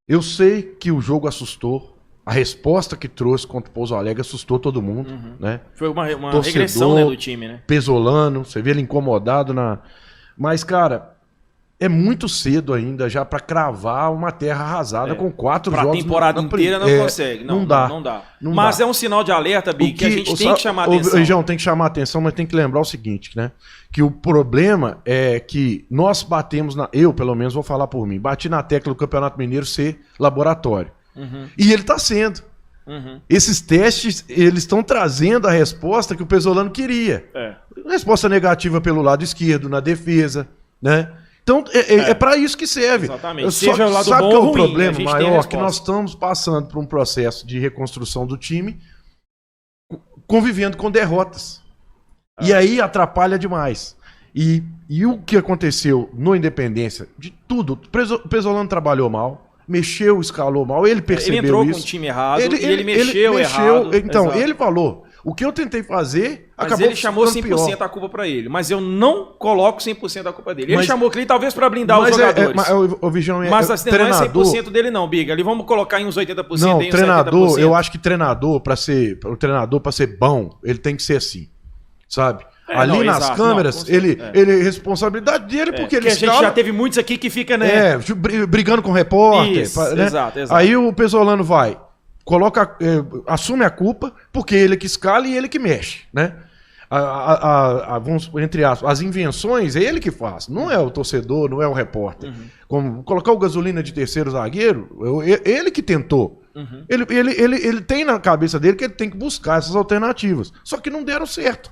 Eu sei que o jogo assustou. A resposta que trouxe contra o Pouso Alegre assustou todo mundo, né? Foi uma Torcedor, regressão, né, do time, né? Pesolano, você vê ele incomodado na... Mas, cara, é muito cedo ainda já pra cravar uma terra arrasada com 4 jogos. Pra temporada inteira não consegue. Não dá. Mas é um sinal de alerta, Big, que a gente tem que chamar atenção. Região, tem que chamar atenção, mas tem que lembrar o seguinte, né? Que o problema é que nós batemos eu, pelo menos, vou falar por mim, bati na tecla do Campeonato Mineiro ser laboratório. E ele tá sendo. Esses testes, eles estão trazendo a resposta que o Pesolano queria. Resposta negativa pelo lado esquerdo, na defesa, né? Então, é para isso que serve. Exatamente. Seja o lado sabe bom que é ou o ruim, problema maior? Que nós estamos passando por um processo de reconstrução do time, convivendo com derrotas. E aí atrapalha demais. E o que aconteceu no Independência, de tudo, o Pesolano trabalhou mal, mexeu, escalou mal, ele percebeu isso. Ele entrou com o time errado, ele mexeu errado. Então, Exato. ele falou, o que eu tentei fazer, mas acabou ele chamou 100% pior. a culpa pra ele. Mas eu não coloco 100% a culpa dele. Ele chamou aquele talvez pra blindar os jogadores. O Vigião mas assim, treinador, não é 100% dele não, Big. Ali vamos colocar em uns 80%. Não, aí, uns treinador, 70%. eu acho que o treinador para ser bom, ele tem que ser assim, sabe? Ali nas câmeras, ele responsabilidade dele porque ele a gente já teve muitos aqui que fica, né? Brigando com o repórter. Isso, né? Exato. Aí o Pesolano assume a culpa, porque ele que escala e ele que mexe, né? Vamos, entre aspas, as invenções é ele que faz, não é o torcedor, não é o repórter. Como colocar o Gasolina de terceiro zagueiro, ele que tentou. Ele tem na cabeça dele que ele tem que buscar essas alternativas, só que não deram certo.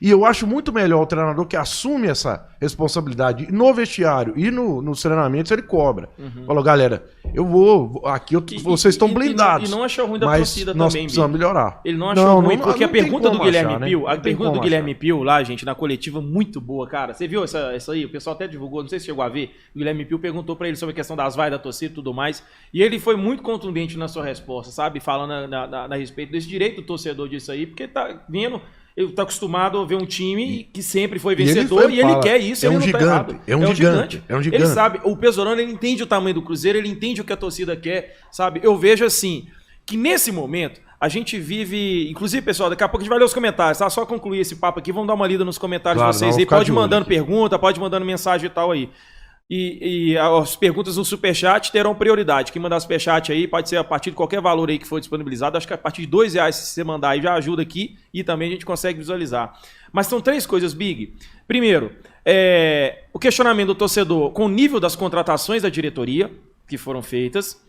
E eu acho muito melhor o treinador que assume essa responsabilidade no vestiário e nos treinamentos ele cobra. Falou, galera, eu vou aqui, vocês estão blindados. E não achou ruim da torcida nós também, precisamos melhorar. Ele não achou ruim, porque a pergunta do Guilherme achar, Pio, né? a pergunta do Guilherme Pio lá, gente, na coletiva, muito boa, cara. Você viu essa aí? O pessoal até divulgou, não sei se chegou a ver. O Guilherme Pio perguntou pra ele sobre a questão das vaias da torcida e tudo mais. E ele foi muito contundente na sua resposta, sabe? Falando a respeito desse direito do torcedor disso aí, porque tá vendo... Ele tá acostumado a ver um time que sempre foi vencedor e ele quer isso, ele não tá errado. É um gigante. Ele sabe, o Pesolano, ele entende o tamanho do Cruzeiro, ele entende o que a torcida quer, sabe? Eu vejo assim, que nesse momento, a gente vive... Inclusive, pessoal, daqui a pouco a gente vai ler os comentários, tá? Só concluir esse papo aqui, vamos dar uma lida nos comentários de vocês aí. Pode ir mandando pergunta, pode ir mandando mensagem e tal aí. E as perguntas no Superchat terão prioridade. Quem mandar Superchat aí pode ser a partir de qualquer valor aí que for disponibilizado. Acho que a partir de R$2, se você mandar aí, já ajuda aqui e também a gente consegue visualizar. Mas são 3 coisas, Big. Primeiro, o questionamento do torcedor com o nível das contratações da diretoria que foram feitas.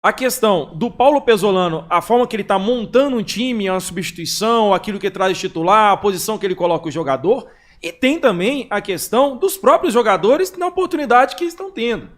A questão do Paulo Pesolano, a forma que ele está montando um time, a substituição, aquilo que traz titular, a posição que ele coloca o jogador. E tem também a questão dos próprios jogadores na oportunidade que estão tendo.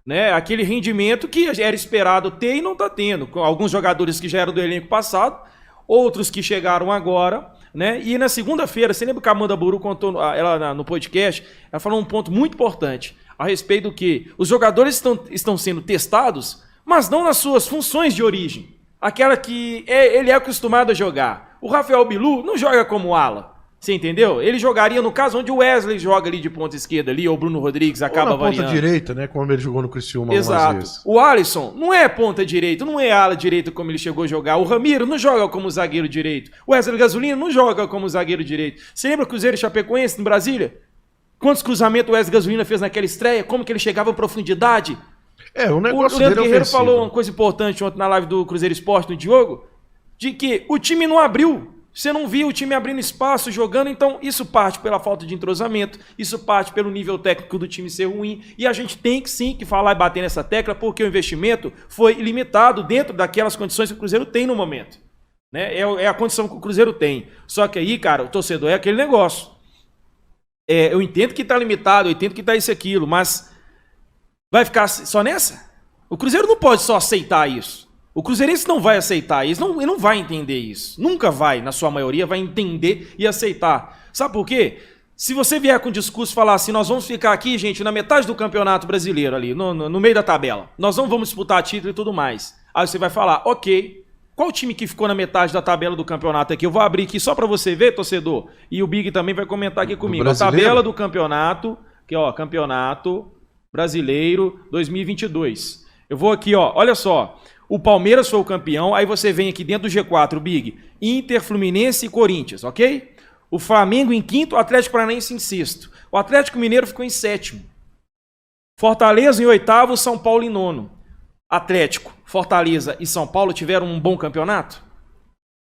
Né? Aquele rendimento que era esperado ter e não está tendo. Com alguns jogadores que já eram do elenco passado, outros que chegaram agora. Né? E na segunda-feira, você lembra que a Amanda Buru contou ela no podcast? Ela falou um ponto muito importante a respeito do que os jogadores estão sendo testados, mas não nas suas funções de origem. Aquela que ele é acostumado a jogar. O Rafael Bilu não joga como ala. Você entendeu? Ele jogaria no caso onde o Wesley joga ali de ponta esquerda ali, ou o Bruno Rodrigues acaba variando. Ou na ponta direita, né? Como ele jogou no Criciúma algumas vezes. O Alisson não é ponta direita, não é ala direita como ele chegou a jogar. O Ramiro não joga como zagueiro direito. O Wesley Gasolina não joga como zagueiro direito. Você lembra o Cruzeiro e Chapecoense em Brasília? Quantos cruzamentos o Wesley Gasolina fez naquela estreia? Como que ele chegava em profundidade? O negócio o Leandro dele Guerreiro falou uma coisa importante ontem na live do Cruzeiro Esporte, no Diogo, de que o time não abriu. Você não viu o time abrindo espaço, jogando, então isso parte pela falta de entrosamento, isso parte pelo nível técnico do time ser ruim, e a gente tem que sim que falar e bater nessa tecla, porque o investimento foi limitado dentro daquelas condições que o Cruzeiro tem no momento. Né? É a condição que o Cruzeiro tem. Só que aí, cara, o torcedor é aquele negócio. Eu entendo que tá limitado, eu entendo que tá isso e aquilo, mas vai ficar só nessa? O Cruzeiro não pode só aceitar isso. O cruzeirense não vai aceitar isso, ele não vai entender isso. Nunca vai, na sua maioria, vai entender e aceitar. Sabe por quê? Se você vier com o discurso e falar assim, nós vamos ficar aqui, gente, na metade do campeonato brasileiro ali, no meio da tabela. Nós não vamos disputar título e tudo mais. Aí você vai falar, ok, qual time que ficou na metade da tabela do campeonato aqui? Eu vou abrir aqui só para você ver, torcedor. E o Big também vai comentar aqui comigo. A tabela do campeonato Aqui, ó, Campeonato Brasileiro 2022. Eu vou aqui, ó, olha só. O Palmeiras foi o campeão, aí você vem aqui dentro do G4, Big, Inter, Fluminense e Corinthians, ok? O Flamengo em quinto, o Atlético Paranaense em sexto. O Atlético Mineiro ficou em sétimo. Fortaleza em oitavo, São Paulo em nono. Atlético, Fortaleza e São Paulo tiveram um bom campeonato?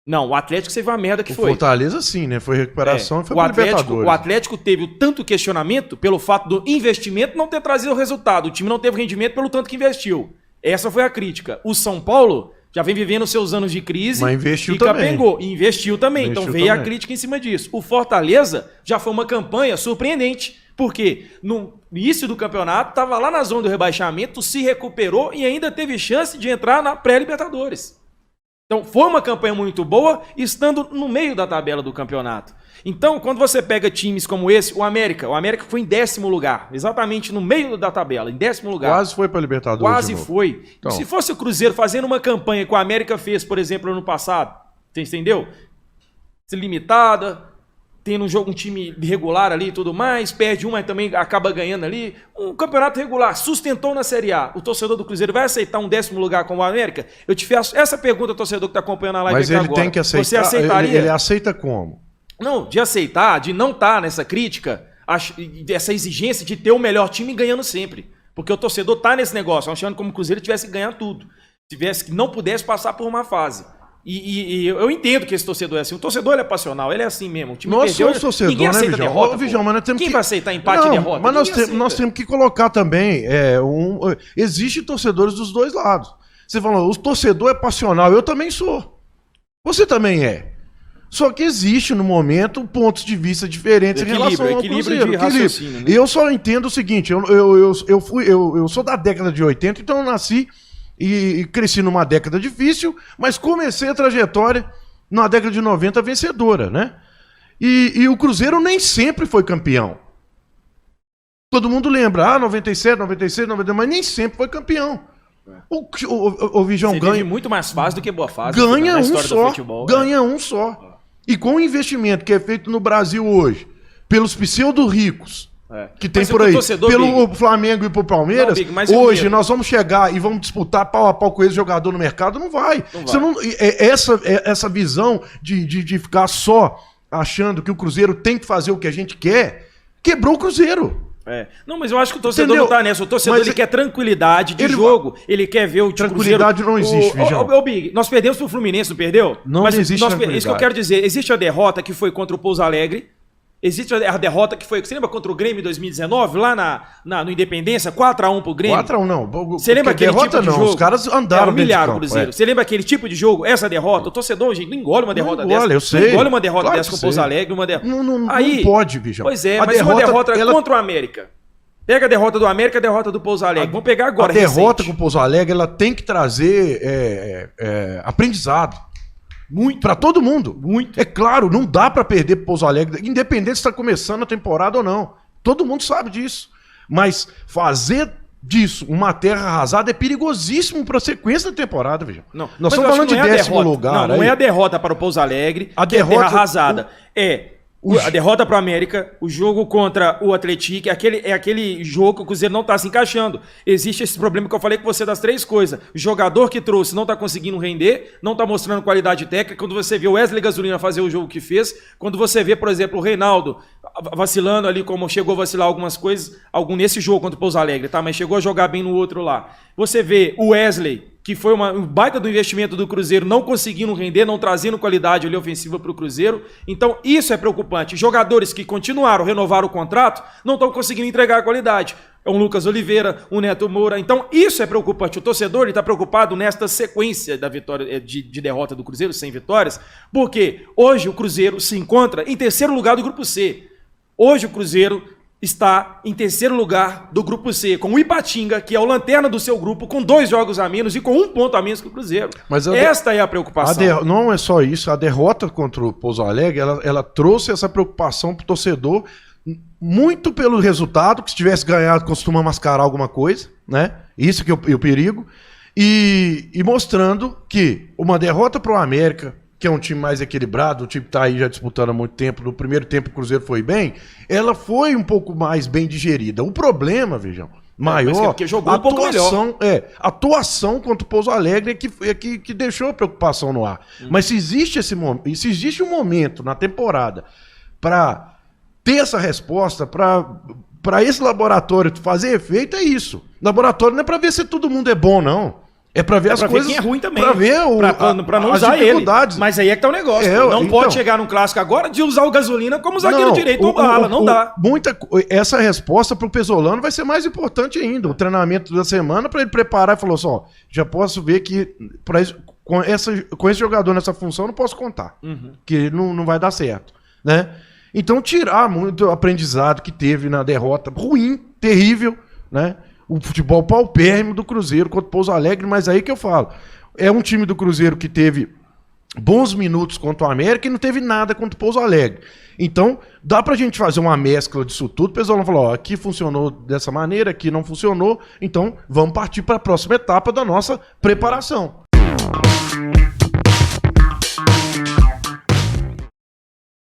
Não, o Atlético teve uma merda que foi. Fortaleza sim, né? Foi recuperação e foi pro Libertadores. O Atlético teve tanto questionamento pelo fato do investimento não ter trazido o resultado. O time não teve rendimento pelo tanto que investiu. Essa foi a crítica. O São Paulo já vem vivendo seus anos de crise. Mas investiu e também. Capengou. E investiu também. Investiu então veio também. a crítica em cima disso. O Fortaleza já foi uma campanha surpreendente. Porque no início do campeonato estava lá na zona do rebaixamento, se recuperou e ainda teve chance de entrar na pré-Libertadores. Então foi uma campanha muito boa, estando no meio da tabela do campeonato. Então, quando você pega times como esse, o América foi em 10º lugar, exatamente no meio da tabela, em 10º lugar. Quase foi para Libertadores. Quase foi. Então. Se fosse o Cruzeiro fazendo uma campanha que o América fez, por exemplo, ano passado, você entendeu? Limitada, tendo um time regular ali e tudo mais, perde mas também acaba ganhando ali. Um campeonato regular, sustentou na Série A. O torcedor do Cruzeiro vai aceitar um 10º lugar como o América? Eu te faço essa pergunta, torcedor que está acompanhando a live Mas aqui ele agora. tem que aceitar. Você aceitaria? Ele aceita como? Não, de aceitar, de não estar nessa crítica, essa exigência de ter o melhor time ganhando sempre. Porque o torcedor tá nesse negócio, achando como o Cruzeiro tivesse que ganhar tudo. Tivesse que não pudesse passar por uma fase. E eu entendo que esse torcedor é assim. O torcedor ele é passional, ele é assim mesmo. O time Nós perdeu, somos torcedor, ninguém aceita né, Vijão? derrota. Ô, Vijão, mas nós temos Quem que... vai aceitar empate e derrota? Mas nós Ninguém temos que colocar também... Existem torcedores dos dois lados. Você falou, o torcedor é passional, eu também sou. Você também é. Só que existe, no momento, pontos de vista diferentes em relação ao Cruzeiro. De raciocínio, né? Eu só entendo o seguinte, eu sou da década de 80, então eu nasci e cresci numa década difícil, mas comecei a trajetória na década de 90 vencedora, né? E o Cruzeiro nem sempre foi campeão. Todo mundo lembra, 97, 96, 98, mas nem sempre foi campeão. O Vijão ganha muito mais fase do que boa fase. Ganha um só, futebol, ganha um só. E com o investimento que é feito no Brasil hoje, pelos pseudo-ricos, que tem por aí, pelo Flamengo e pro Palmeiras, hoje nós vamos chegar e vamos disputar pau a pau com esse jogador no mercado? Não vai. Essa visão de ficar só achando que o Cruzeiro tem que fazer o que a gente quer, quebrou o Cruzeiro. Não, mas eu acho que o torcedor não tá nessa. O torcedor ele quer tranquilidade de jogo. Ele quer ver o tranquilidade Cruzeiro... não existe, Vijão. Big, nós perdemos pro Fluminense, não perdeu? Não existe tranquilidade. Isso que eu quero dizer. Existe a derrota que foi contra o Pouso Alegre. Existe a derrota que foi... Você lembra contra o Grêmio em 2019? Lá no Independência? 4-1 pro Grêmio? 4-1 não. Você lembra aquele derrota tipo de jogo? Os caras andaram humilharam o Cruzeiro. Você lembra aquele tipo de jogo? Essa derrota? O torcedor, gente, não engole uma derrota dessa. Eu sei. Não engole uma derrota Claro dessa com o Pouso Alegre. Não pode, Vijão. Pois é, mas uma derrota contra o América. Pega a derrota do América e a derrota do Pouso Alegre. Vamos pegar agora. A derrota com o Pouso Alegre, ela tem que trazer aprendizado. Muito. Pra todo mundo. Muito. É claro, não dá pra perder pro Pouso Alegre, independente se tá começando a temporada ou não. Todo mundo sabe disso. Mas fazer disso uma terra arrasada é perigosíssimo pra sequência da temporada, Vijão. Não. Nós estamos falando de 10º lugar. Não é a derrota para o Pouso Alegre, a derrota terra arrasada. A derrota para o América, o jogo contra o Atlético, é aquele jogo que o Cruzeiro não está se encaixando. Existe esse problema que eu falei com você das três coisas. O jogador que trouxe não está conseguindo render, não está mostrando qualidade técnica. Quando você vê o Wesley Gasolina fazer o jogo que fez, quando você vê, por exemplo, o Reinaldo vacilando ali, como chegou a vacilar algumas coisas, nesse jogo contra o Pouso Alegre, tá? Mas chegou a jogar bem no outro lá. Você vê o Wesley, que foi um baita do investimento do Cruzeiro, não conseguindo render, não trazendo qualidade ali ofensiva para o Cruzeiro. Então, isso é preocupante. Jogadores que continuaram, renovaram o contrato, não estão conseguindo entregar a qualidade. É um Lucas Oliveira, um Neto Moura. Então, isso é preocupante. O torcedor está preocupado nesta sequência da vitória, de derrota do Cruzeiro, sem vitórias, porque hoje o Cruzeiro se encontra em terceiro lugar do Grupo C. Hoje o Cruzeiro está em terceiro lugar do Grupo C, com o Ipatinga, que é o lanterna do seu grupo, com 2 jogos a menos e com 1 ponto a menos que o Cruzeiro. Mas esta é a preocupação. Não é só isso, a derrota contra o Pouso Alegre, ela trouxe essa preocupação para o torcedor, muito pelo resultado, que se tivesse ganhado costuma mascarar alguma coisa, né? Isso que é o perigo, e mostrando que uma derrota para o América, que é um time mais equilibrado, o time que tá aí já disputando há muito tempo, no primeiro tempo o Cruzeiro foi bem, ela foi um pouco mais bem digerida. O problema, vejam, maior, porque jogou um pouco melhor. A atuação contra o Pouso Alegre que deixou a preocupação no ar. Mas se existe um momento na temporada para ter essa resposta, para esse laboratório fazer efeito, é isso. Laboratório não é para ver se todo mundo é bom, não. É pra ver as coisas. Quem é ruim também. Pra ver pra não as usar dificuldades. ele. Mas aí é que tá o negócio. Não pode chegar num clássico agora de usar o gasolina como zagueiro direito ou bala. Não dá. Essa resposta pro Pesolano vai ser mais importante ainda. O treinamento da semana pra ele preparar e falou assim: ó, já posso ver que com esse jogador nessa função eu não posso contar. Que não vai dar certo. Né? Então, tirar muito aprendizado que teve na derrota ruim, terrível, né? O futebol paupérrimo do Cruzeiro contra o Pouso Alegre, mas aí que eu falo. É um time do Cruzeiro que teve bons minutos contra o América e não teve nada contra o Pouso Alegre. Então, dá pra gente fazer uma mescla disso tudo. O pessoal falou, ó, aqui funcionou dessa maneira, aqui não funcionou, então vamos partir para a próxima etapa da nossa preparação.